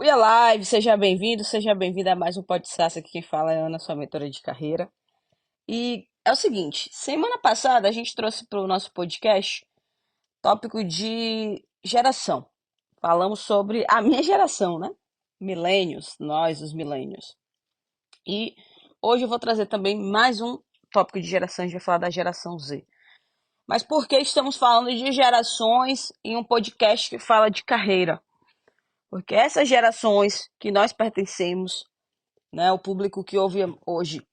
Via Live, seja bem-vindo a mais um podcast. Aqui quem fala é a Ana, sua mentora de carreira. E é o seguinte, semana passada a gente trouxe para o nosso podcast tópico de geração. Falamos sobre a minha geração, né? Milênios, nós, os milênios. E hoje eu vou trazer também mais um tópico de geração, a gente vai falar da geração Z. Mas por que estamos falando de gerações em um podcast que fala de carreira? Porque essas gerações que nós pertencemos, né, o público que ouve hoje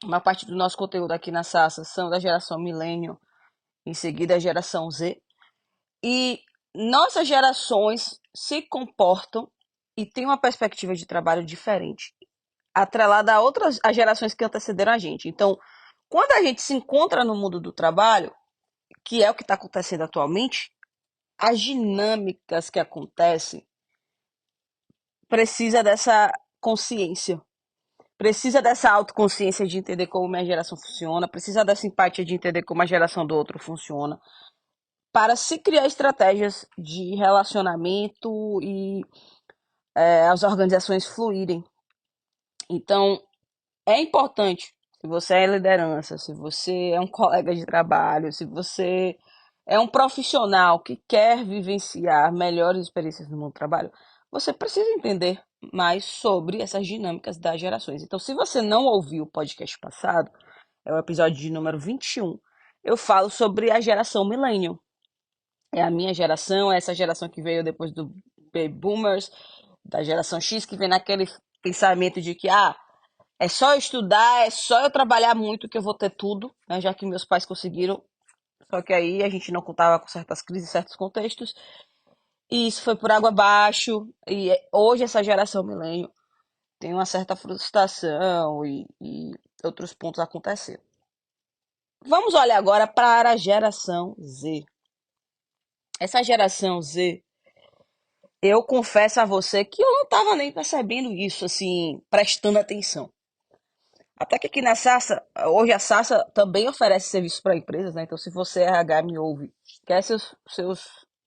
uma parte do nosso conteúdo aqui na Sassa são da geração Millennium, em seguida a geração Z, e nossas gerações se comportam e têm uma perspectiva de trabalho diferente, atrelada a outras as gerações que antecederam a gente. Então, quando a gente se encontra no mundo do trabalho, que é o que está acontecendo atualmente, as dinâmicas que acontecem precisa dessa consciência. Precisa dessa autoconsciência de entender como minha geração funciona, precisa dessa empatia de entender como a geração do outro funciona, para se criar estratégias de relacionamento e as organizações fluírem. Então, é importante, se você é liderança, se você é um colega de trabalho, se você é um profissional que quer vivenciar melhores experiências no mundo do trabalho, você precisa entender mais sobre essas dinâmicas das gerações. Então, se você não ouviu o podcast passado, é o episódio de número 21, eu falo sobre a geração Millennium. É a minha geração, é essa geração que veio depois do Baby Boomers, da geração X, que vem naquele pensamento de que, é só eu estudar, é só eu trabalhar muito que eu vou ter tudo, né, já que meus pais conseguiram. Só que aí a gente não contava com certas crises, certos contextos, e isso foi por água abaixo. E hoje essa geração milênio tem uma certa frustração e outros pontos acontecendo. Vamos olhar agora para a geração Z. Essa geração Z, eu confesso a você que eu não estava nem percebendo isso, assim, prestando atenção. Até que aqui na Sassa, hoje a Sassa também oferece serviço para empresas, né? Então, se você RH me ouve, quer seus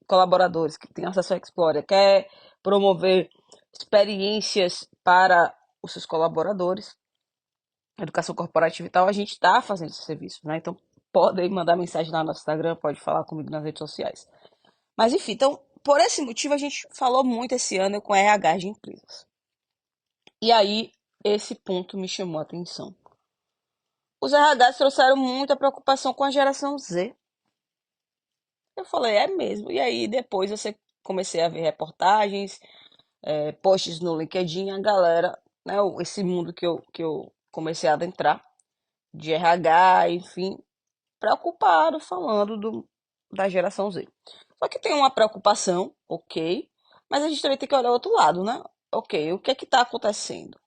colaboradores que têm acesso ao Explorer, quer promover experiências para os seus colaboradores, educação corporativa e tal, a gente está fazendo esse serviço, né? Então, podem mandar mensagem lá no Instagram, pode falar comigo nas redes sociais. Mas, enfim, então, por esse motivo, a gente falou muito esse ano com RH de empresas. E aí, esse ponto me chamou a atenção. Os RHs trouxeram muita preocupação com a geração Z. Eu falei, é mesmo. E aí depois eu comecei a ver reportagens, posts no LinkedIn, a galera, né, esse mundo que eu comecei a adentrar, de RH, enfim, preocupado, falando da geração Z. Só que tem uma preocupação, ok, mas a gente também tem que olhar o outro lado, né? Ok, o que é que está acontecendo?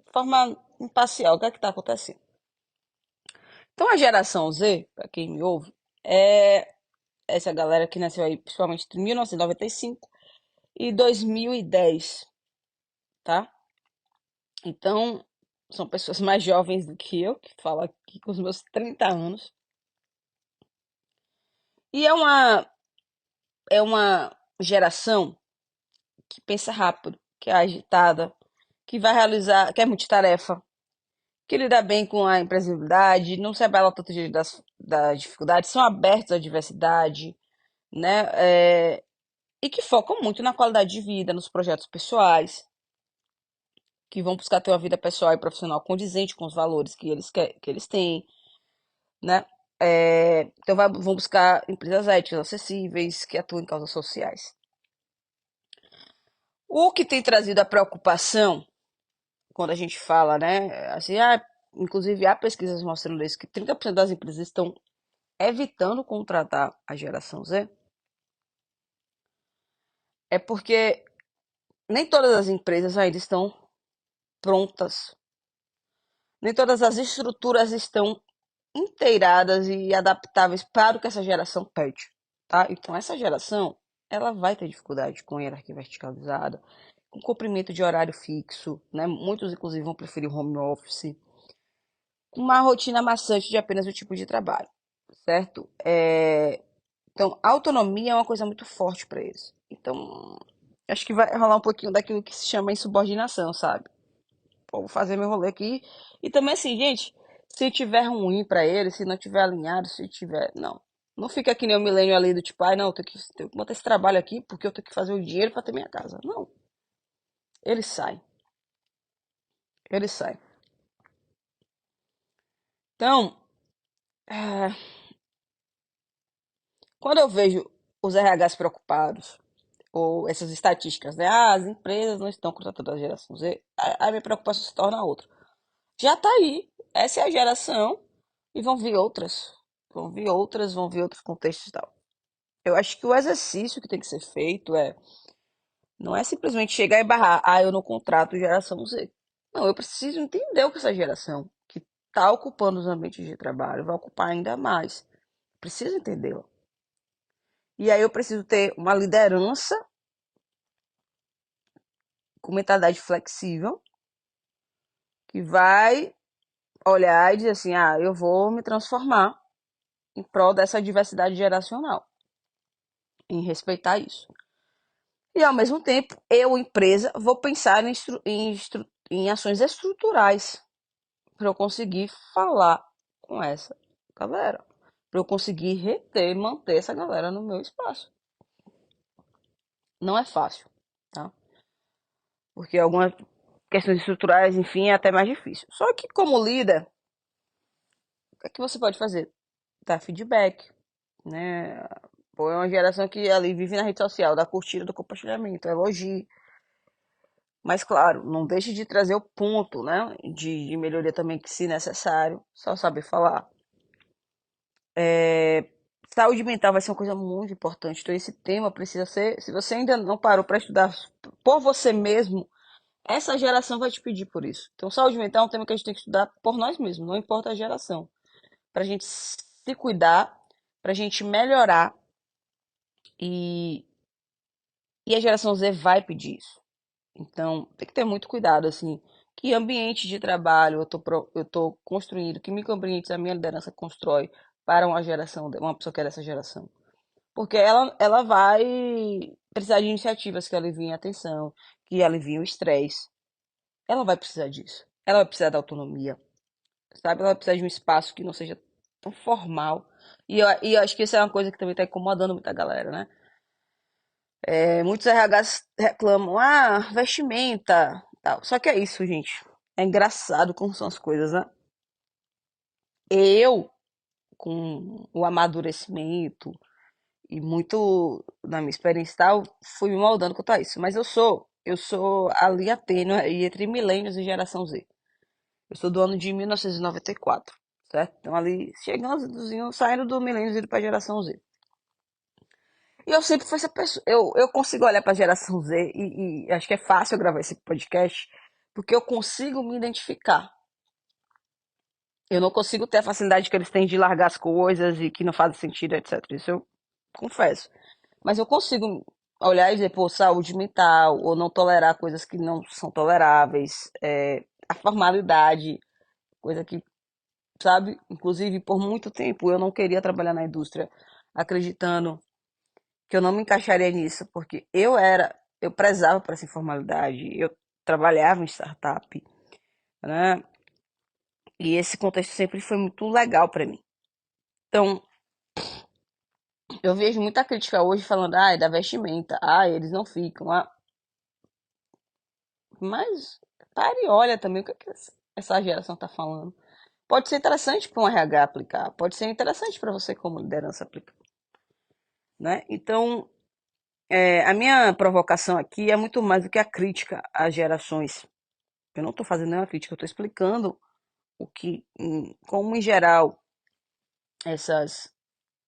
De forma imparcial, o que é que está acontecendo? Então a geração Z, para quem me ouve, é essa galera que nasceu aí principalmente entre 1995 e 2010, tá? Então, são pessoas mais jovens do que eu, que falo aqui com os meus 30 anos. E é uma geração que pensa rápido, que é agitada, que vai realizar, que é multitarefa, que lida bem com a imprevisibilidade, não se abala tanto das dificuldades, são abertos à diversidade, né? E que focam muito na qualidade de vida, nos projetos pessoais, que vão buscar ter uma vida pessoal e profissional condizente com os valores que eles têm, né? Então vão buscar empresas éticas, acessíveis, que atuem em causas sociais. O que tem trazido a preocupação, quando a gente fala, né? Assim, inclusive há pesquisas mostrando isso, que 30% das empresas estão evitando contratar a geração Z, é porque nem todas as empresas ainda estão prontas, nem todas as estruturas estão inteiradas e adaptáveis para o que essa geração pede, tá? Então essa geração, ela vai ter dificuldade com hierarquia verticalizada, com cumprimento de horário fixo, né? Muitos inclusive vão preferir home office, uma rotina maçante de apenas o tipo de trabalho, certo? Então autonomia é uma coisa muito forte para eles. Então Acho que vai rolar um pouquinho daquilo que se chama insubordinação, sabe? Pô, vou fazer meu rolê aqui. E também assim, gente, se tiver ruim pra ele, se não tiver alinhado, se tiver. Não. Não fica que nem o milênio ali do tipo, ai, não, tenho que manter esse trabalho aqui porque eu tenho que fazer o dinheiro pra ter minha casa. Não. Ele sai. Ele sai. Então, é, quando eu vejo os RHs preocupados, ou essas estatísticas, né? Ah, as empresas não estão contratando a geração Z, a minha preocupação se torna outra. Já tá aí. Essa é a geração e vão vir outras. Vão vir outros contextos e tal. Eu acho que o exercício que tem que ser feito não é simplesmente chegar e barrar, ah, eu não contrato geração Z. Não, eu preciso entender o que essa geração que está ocupando os ambientes de trabalho vai ocupar ainda mais. Preciso entendê-la. E aí eu preciso ter uma liderança com mentalidade flexível que vai olhar e dizer assim, ah, eu vou me transformar em prol dessa diversidade geracional, em respeitar isso. E ao mesmo tempo, eu, empresa, vou pensar em ações estruturais para eu conseguir falar com essa galera, para eu conseguir reter, manter essa galera no meu espaço. Não é fácil, tá? Porque algumas questões estruturais, enfim, é até mais difícil. Só que como líder, o que é que você pode fazer? Dar feedback, né? Pô, é uma geração que ali vive na rede social, da curtida, do compartilhamento, elogio. Mas, claro, não deixe de trazer o ponto, né? De melhoria também, que se necessário, só saber falar. Saúde mental vai ser uma coisa muito importante. Então, esse tema precisa ser. Se você ainda não parou para estudar por você mesmo, essa geração vai te pedir por isso. Então, saúde mental é um tema que a gente tem que estudar por nós mesmos, não importa a geração. Para a gente se cuidar, para a gente melhorar. E, e a geração Z vai pedir isso. Então, tem que ter muito cuidado, assim. Que ambiente de trabalho eu tô construindo, que microambientes a minha liderança constrói para uma geração, uma pessoa que é dessa geração. Porque ela vai precisar de iniciativas que aliviem a tensão, que aliviem o estresse. Ela vai precisar disso. Ela vai precisar da autonomia, sabe? Ela vai precisar de um espaço que não seja tão formal. E eu acho que isso é uma coisa que também está incomodando muita galera, né? Muitos RHs reclamam, ah, vestimenta, tal. Só que é isso, gente. É engraçado como são as coisas, né? Eu, com o amadurecimento e muito da minha experiência e tal, fui me moldando quanto a isso. Mas eu sou a linha tênue aí entre milênios e geração Z. Eu sou do ano de 1994, certo? Então ali, chegando, saindo do milênio e indo pra geração Z. E eu sempre fui essa pessoa. Eu consigo olhar para a geração Z e acho que é fácil eu gravar esse podcast, porque eu consigo me identificar. Eu não consigo ter a facilidade que eles têm de largar as coisas e que não fazem sentido, etc. Isso eu confesso. Mas eu consigo olhar e dizer, pô, saúde mental, ou não tolerar coisas que não são toleráveis, a formalidade, coisa que, sabe, inclusive por muito tempo eu não queria trabalhar na indústria, acreditando que eu não me encaixaria nisso, porque eu prezava por essa informalidade, eu trabalhava em startup, né? E esse contexto sempre foi muito legal para mim. Então, eu vejo muita crítica hoje falando, ah, é da vestimenta, ah, eles não ficam, ah. Mas pare e olha também o que, é que essa geração tá falando. Pode ser interessante para um RH aplicar, pode ser interessante para você como liderança aplicar, né? Então, a minha provocação aqui é muito mais do que a crítica às gerações. Eu não estou fazendo nenhuma crítica, eu estou explicando como em geral essas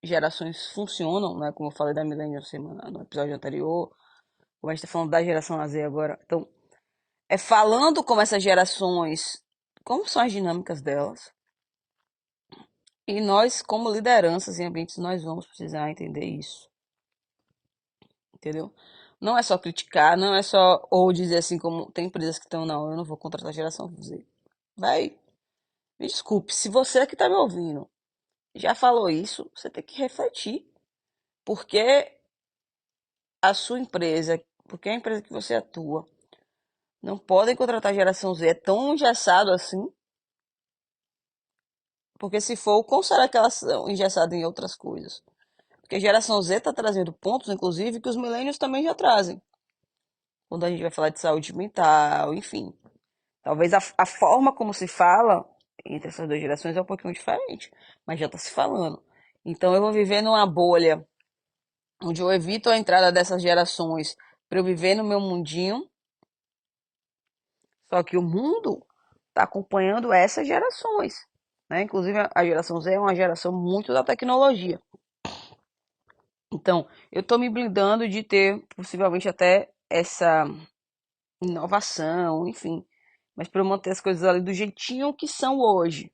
gerações funcionam, né? Como eu falei da Millennial semana no episódio anterior, como a gente está falando da geração Z agora. Então, é falando como essas gerações, como são as dinâmicas delas, e nós, como lideranças em ambientes, nós vamos precisar entender isso, entendeu? Não é só criticar, não é só, ou dizer assim, como tem empresas que estão, não, eu não vou contratar a geração Z. Vai, me desculpe, se você que está me ouvindo já falou isso, você tem que refletir. Porque a sua empresa porque a empresa que você atua não podem contratar geração Z, é tão engessado assim, porque se for, como será que elas são engessadas em outras coisas? Porque a geração Z está trazendo pontos, inclusive, que os milênios também já trazem. Quando a gente vai falar de saúde mental, enfim. Talvez a forma como se fala entre essas duas gerações é um pouquinho diferente, mas já está se falando. Então eu vou viver numa bolha onde eu evito a entrada dessas gerações para eu viver no meu mundinho. Só que o mundo está acompanhando essas gerações, né? Inclusive a geração Z é uma geração muito da tecnologia. Então, eu estou me blindando de ter possivelmente até essa inovação, enfim, mas para eu manter as coisas ali do jeitinho que são hoje,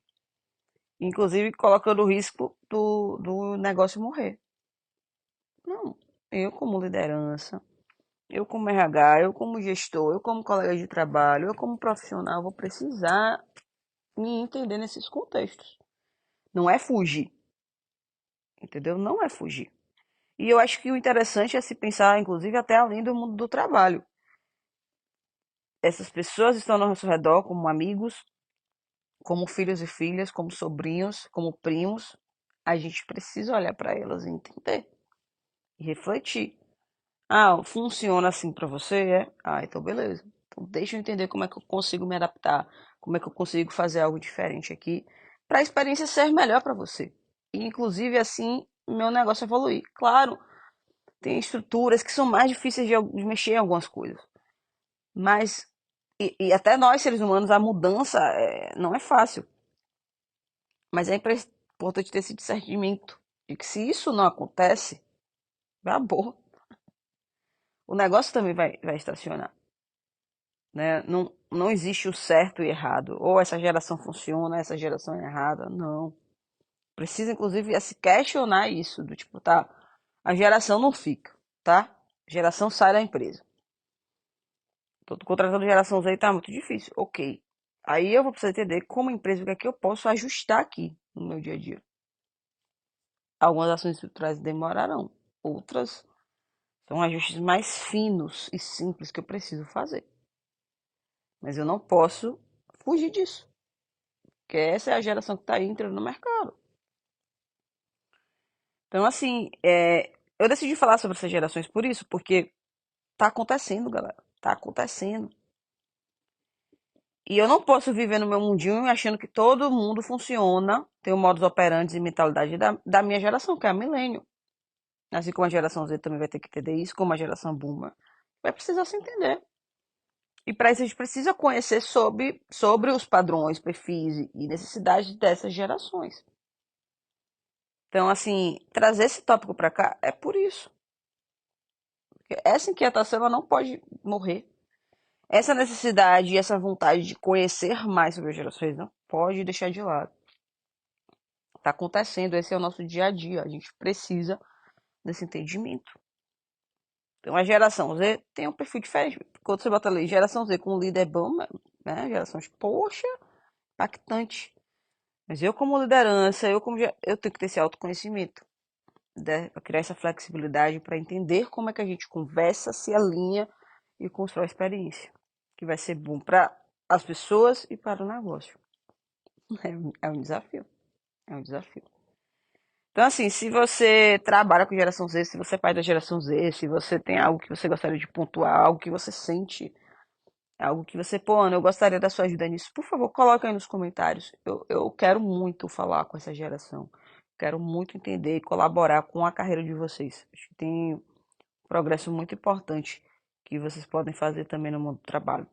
inclusive colocando o risco do negócio morrer. Não, eu como liderança, eu como RH, eu como gestor, eu como colega de trabalho, eu como profissional, vou precisar me entender nesses contextos. Não é fugir, entendeu? Não é fugir. E eu acho que o interessante é se pensar, inclusive, até além do mundo do trabalho. Essas pessoas estão ao nosso redor como amigos, como filhos e filhas, como sobrinhos, como primos. A gente precisa olhar para elas e entender e refletir. Ah, funciona assim para você? É? Ah, então beleza. Então deixa eu entender como é que eu consigo me adaptar, como é que eu consigo fazer algo diferente aqui, para a experiência ser melhor para você. E inclusive assim, meu negócio evoluir. Claro, tem estruturas que são mais difíceis de mexer em algumas coisas. Mas, e até nós, seres humanos, a mudança não é fácil. Mas é importante ter esse discernimento de que se isso não acontece, acabou. O negócio também vai estacionar. Né? Não existe o certo e errado. Ou essa geração funciona, essa geração é errada. Não. Precisa, inclusive, se questionar isso. Do tipo, tá, a geração não fica, tá? A geração sai da empresa. Tô contratando geração Z e tá muito difícil. Ok. Aí eu vou precisar entender como empresa o que é que eu posso ajustar aqui no meu dia a dia. Algumas ações estruturais demorarão. Outras são ajustes mais finos e simples que eu preciso fazer. Mas eu não posso fugir disso. Porque essa é a geração que está entrando no mercado. Então, assim, eu decidi falar sobre essas gerações por isso, porque tá acontecendo, galera. Tá acontecendo. E eu não posso viver no meu mundinho achando que todo mundo funciona, tem o modus operandi e mentalidade da minha geração, que é a milênio. Assim como a geração Z também vai ter que entender isso, como a geração boomer. Vai precisar se entender. E para isso a gente precisa conhecer sobre os padrões, perfis e necessidades dessas gerações. Então, assim, trazer esse tópico para cá é por isso. Porque essa inquietação ela não pode morrer. Essa necessidade e essa vontade de conhecer mais sobre as gerações não pode deixar de lado. Está acontecendo, esse é o nosso dia a dia. A gente precisa desse entendimento. Então, a geração Z tem um perfil diferente. Quando você bota ali, geração Z com um líder bom, né? Geração, poxa, impactante. Mas eu, como liderança, eu tenho que ter esse autoconhecimento, né? Para criar essa flexibilidade, para entender como é que a gente conversa, se alinha e constrói a experiência, que vai ser bom para as pessoas e para o negócio. É um desafio. É um desafio. Então, assim, se você trabalha com geração Z, se você é pai da geração Z, se você tem algo que você gostaria de pontuar, algo que você sente, algo que você, pô, Ana, eu gostaria da sua ajuda nisso, por favor, coloca aí nos comentários. Eu quero muito falar com essa geração. Quero muito entender e colaborar com a carreira de vocês. Acho que tem um progresso muito importante que vocês podem fazer também no mundo do trabalho.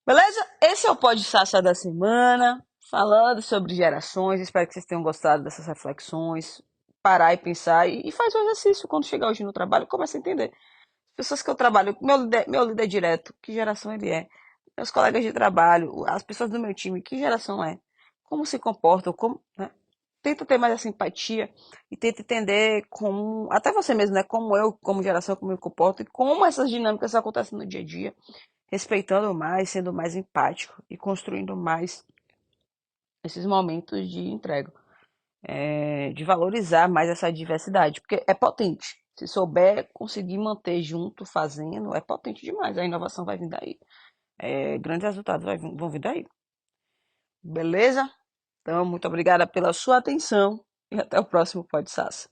Beleza? Esse é o Pod Sassa da semana, falando sobre gerações. Espero que vocês tenham gostado dessas reflexões. Parar e pensar e faz o exercício. Quando chegar hoje no trabalho, começa a entender. As pessoas que eu trabalho, meu líder direto, que geração ele é? Meus colegas de trabalho, as pessoas do meu time, que geração é? Como se comportam? Como, né? Tenta ter mais essa empatia e tenta entender como, até você mesmo, né? Como eu, como geração, como eu me comporto e como essas dinâmicas acontecem no dia a dia, respeitando mais, sendo mais empático e construindo mais esses momentos de entrega, de valorizar mais essa diversidade, porque é potente. Se souber conseguir manter junto, fazendo, é potente demais. A inovação vai vir daí. Grandes resultados vão vir daí. Beleza? Então, muito obrigada pela sua atenção e até o próximo Pod Sassa.